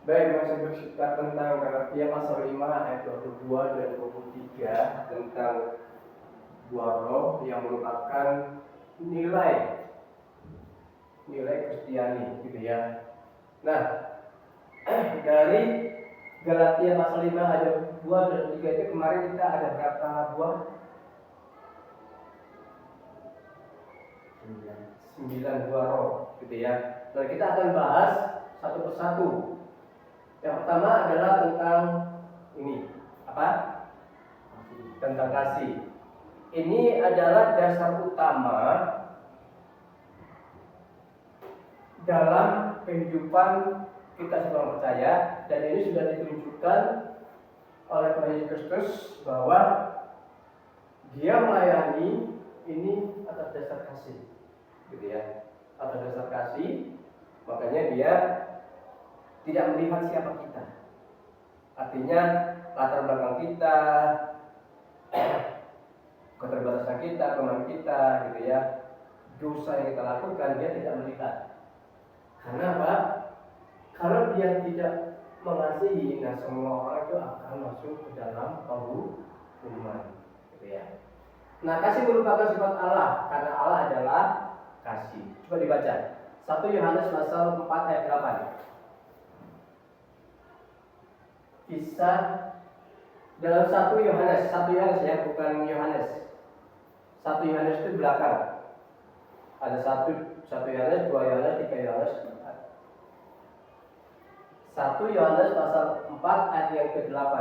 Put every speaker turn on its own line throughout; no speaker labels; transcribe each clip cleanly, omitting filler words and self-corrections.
Baik, masih bercerita tentang Galatia pasal 5 ayat 22 dan 23 tentang dua roh yang merupakan nilai Kristiani, gitu ya. Nah, dari Galatia pasal 5 ayat 2 dan 3 itu kemarin kita ada berapa buah? 9 buah roh, gitu ya. Nah, kita akan bahas satu persatu. Yang pertama adalah tentang ini, apa? Tentang kasih. Ini adalah dasar utama dalam kehidupan kita sebagai percaya, dan ini sudah ditunjukkan oleh Tuhan Yesus Kristus bahwa Dia melayani ini atas dasar kasih, gitu ya, atas dasar kasih. Makanya Dia tidak melihat siapa kita, artinya latar belakang kita, keterbatasan kita, kelemahan kita, gitu ya, dosa yang kita lakukan, Dia tidak melihat. Karena apa? Kalau Dia tidak mengasihi, nah semua orang itu akan masuk ke dalam penghukuman, gitu ya. Nah, kasih merupakan sifat Allah, karena Allah adalah kasih. Coba dibaca 1 Yohanes pasal 4 ayat 8. Kisah dalam 1 Yohanes ya, bukan Yohanes. 1 Yohanes itu belakang. Ada 1 Yohanes, 2 Yohanes, 3 Yohanes, 4. 1 Yohanes pasal 4 ayat yang ke-8.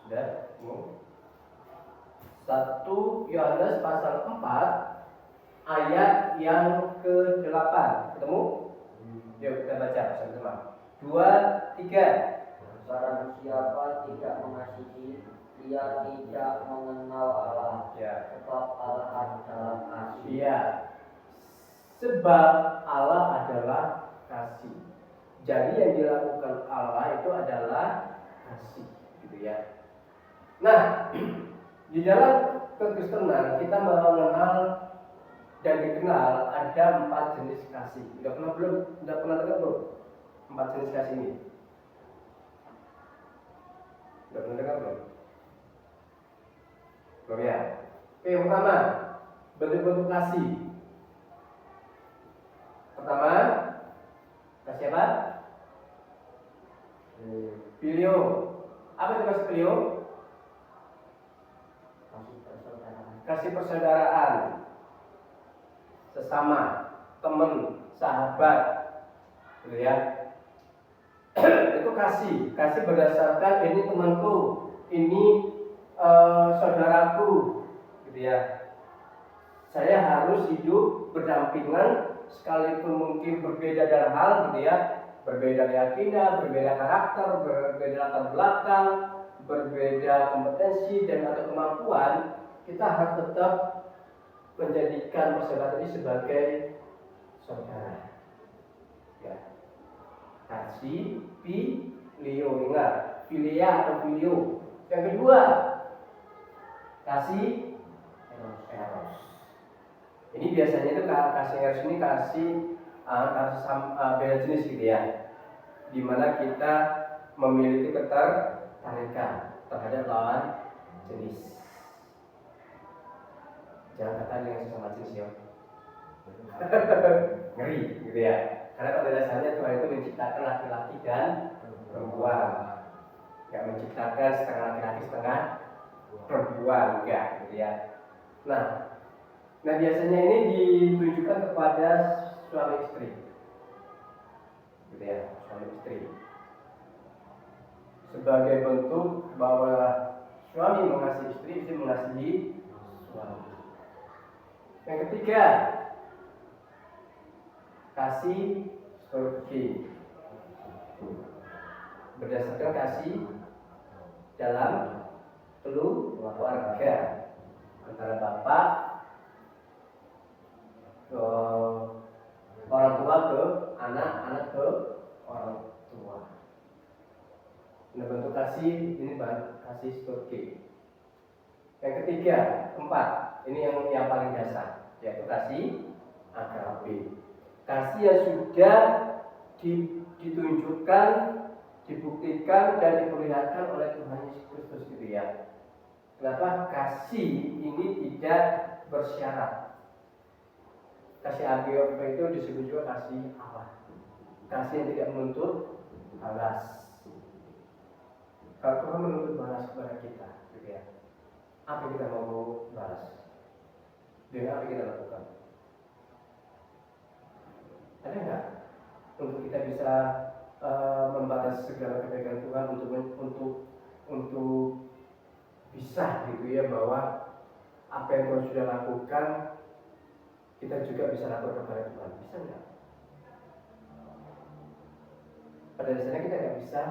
Sudah? 1 Yohanes pasal 4 ayat yang ke-8. Ketemu? Yuk kita baca bersama-sama. 2, 3.
Barang siapa tidak mengasihi, ia tidak mengenal Allah,
Ya.
sebab Allah adalah kasih.
Iya. Sebab Allah adalah kasih. Jadi yang dilakukan Allah itu adalah kasih, gitu ya. Nah, di dalam kekristenan kita mengenal dan dikenal ada 4 jenis kasih. Udah pernah dengar belum? 4 jenis kasih ini. Udah pernah dengar belum? Belum ya? Oke, yang pertama, bentuk-bentuk kasih. Pertama, kasih apa? Filio. Apa itu kasih filio? Kasih persaudaraan, sesama, teman, sahabat, gitu ya. Itu kasih berdasarkan ini temanku, ini saudaraku, gitu ya. Saya harus hidup berdampingan sekalipun mungkin berbeda dalam hal, gitu ya, berbeda keyakinan, berbeda karakter, berbeda latar belakang, berbeda kompetensi dan atau kemampuan. Kita harus tetap menjadikan persahabatan ini sebagai saudara. Ya. Kasih, filio, ingat, filia atau filio. Yang kedua, kasih eros. Ini biasanya itu kasih eros ini kasih beda jenis, gitu ya, dimana kita memiliki ketertarikan terhadap lawan jenis. Jangan kata dengan sesama jenis ya. Ngeri, gitu ya. Karena pada dasarnya Tuhan itu menciptakan laki-laki dan perempuan. Gak menciptakan setengah laki-laki setengah perempuan, enggak, gitu ya. Nah biasanya ini ditunjukkan kepada suami istri, gitu ya, suami istri, sebagai bentuk bahwa suami mengasihi istri, istri mengasihi suami. Yang ketiga, kasih storge, berdasarkan kasih dalam keluarga antara bapak ke orang tua ke anak, anak ke orang tua. Nah, bentuk kasih ini kasih storge. Yang ketiga, keempat, ini yang paling dasar, yaitu kasih agape. Kasih yang sudah ditunjukkan, dibuktikan dan diperlihatkan oleh Tuhan Yesus Kristus gitu ya. Kenapa kasih ini tidak bersyarat? Kasih agape itu disebut juga kasih Allah. Kasih yang tidak menuntut balas. Kalau Tuhan menuntut balas kepada kita, gitu ya, apa yang kita mau balas? Dengan apa yang kita lakukan? Ada nggak untuk kita bisa membalas segala kebaikan Tuhan untuk bisa gitu ya, bahwa apa yang Tuhan sudah lakukan kita juga bisa lakukan kepada Tuhan? Bisa nggak? Pada dasarnya kita nggak bisa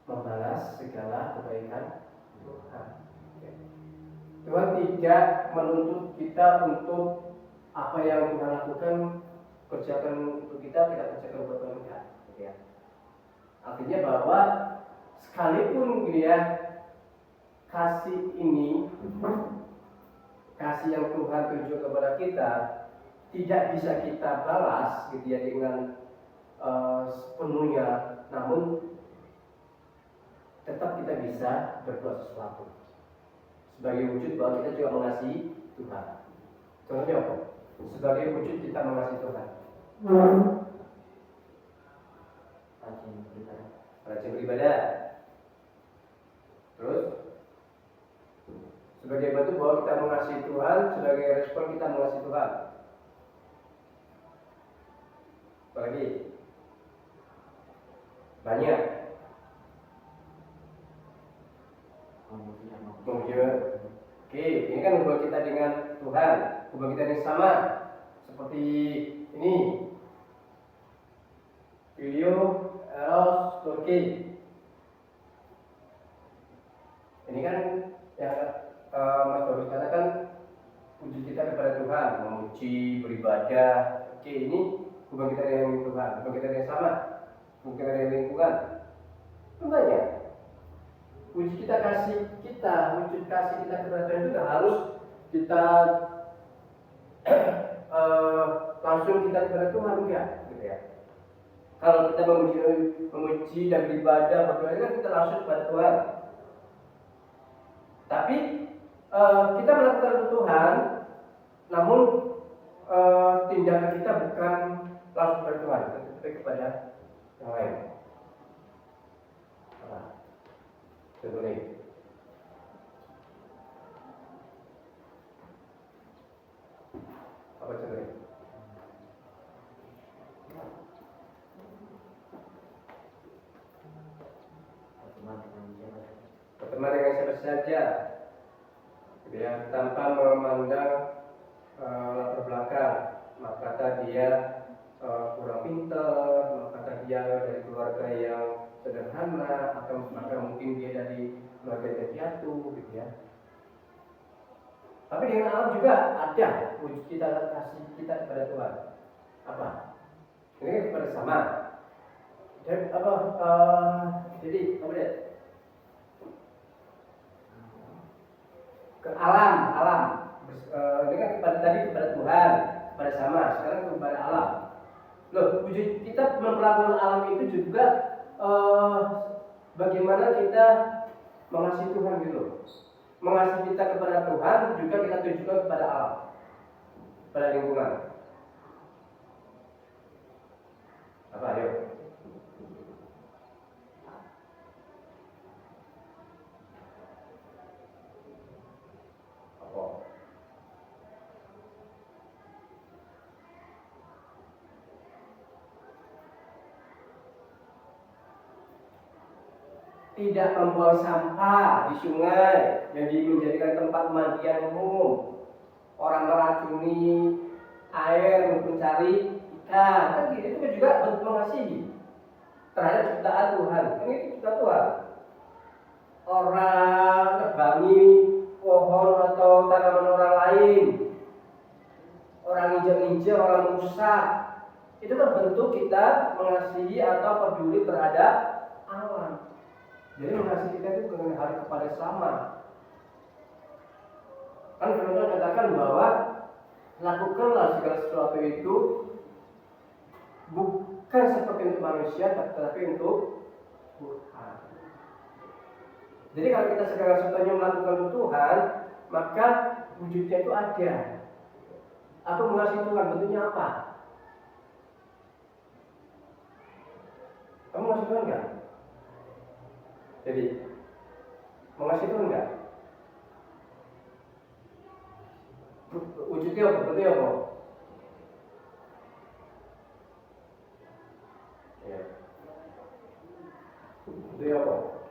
membalas segala kebaikan Tuhan. Tuhan tidak menuntut kita untuk apa yang Tuhan lakukan kerjakan untuk kita kerjakan buat Tuhan, enggak, gitu ya. Artinya bahwa sekalipun gitu ya, kasih ini, kasih yang Tuhan tunjuk kepada kita tidak bisa kita balas gitu ya dengan sepenuhnya, namun tetap kita bisa berbuat sesuatu sebagai wujud bahwa kita juga mengasihi Tuhan. Contohnya apa? Sebagai wujud kita mengasihi Tuhan. Rajin beribadah. Terus sebagai bentuk bahwa kita mengasihi Tuhan, sebagai respon kita mengasihi Tuhan. Apalagi banyak. Oke, ini kan hubungan kita dengan Tuhan, hubungan kita yang sama. Seperti ini, Filio Eros Turki. Ini kan yang Mas Bagus katakan puji kita kepada Tuhan, memuji, beribadah. Oke, ini hubungan kita dengan Tuhan, hubungan kita yang sama, hubungan kita dengan lingkungan. Tentunya wujud kasih kita kepada Tuhan juga harus kita langsung kita kepada Tuhan, enggak, gitu ya. Kalau kita memuji dan beribadah, berdoa kan kita langsung kepada Tuhan. Tapi kita melakukan untuk Tuhan, namun tindakan kita bukan langsung kepada Tuhan, tetapi kepada yang lain. Contohnya, apa contohnya? Berteman dengan siapa saja, ya, tanpa memandang latar belakang, maka kata dia kurang pintar, maka kata dia dari keluarga yang sederhana, atau maka mungkin dia dari keluarga yang piatu, gitu ya. Tapi dengan alam juga ada wujud kita kasih kita kepada Tuhan. Apa? Ini kepada sama. Dan apa? Jadi apa dia? Ke alam. Ini kan tadi kepada Tuhan, kepada sama. Sekarang kepada alam. Loh, wujud kita memperlakukan alam itu juga bagaimana kita mengasihi Tuhan gitu. Mengasihi kita kepada Tuhan juga kita tunjukkan kepada alam, pada lingkungan. Apa ayo? Apa? Tidak membuang sampah di sungai yang menjadikan tempat mandian umum. Orang meracuni air untuk mencari ikan, kan gitu. Itu juga bentuk mengasihi terhadap ciptaan Tuhan. Ini ciptaan Tuhan. Orang nebangi pohon atau tanaman orang lain, orang injak-injak, orang merusak, itu kan bentuk kita mengasihi atau peduli terhadap alam. Jadi mengasihi kita itu bukan harus kepada sama, Kan firman Tuhan katakan bahwa lakukanlah segala sesuatu itu bukan seperti untuk manusia, tetapi untuk Tuhan. Jadi kalau kita segala sesuatunya melakukan untuk Tuhan, maka wujudnya itu ada. Aku mengasihi Tuhan, bentuknya apa? Kamu mengasihi Tuhan enggak? Jadi, mengasihi Tuhan enggak? Wujudnya apa? Bentuknya apa? Ya. Bentuknya apa?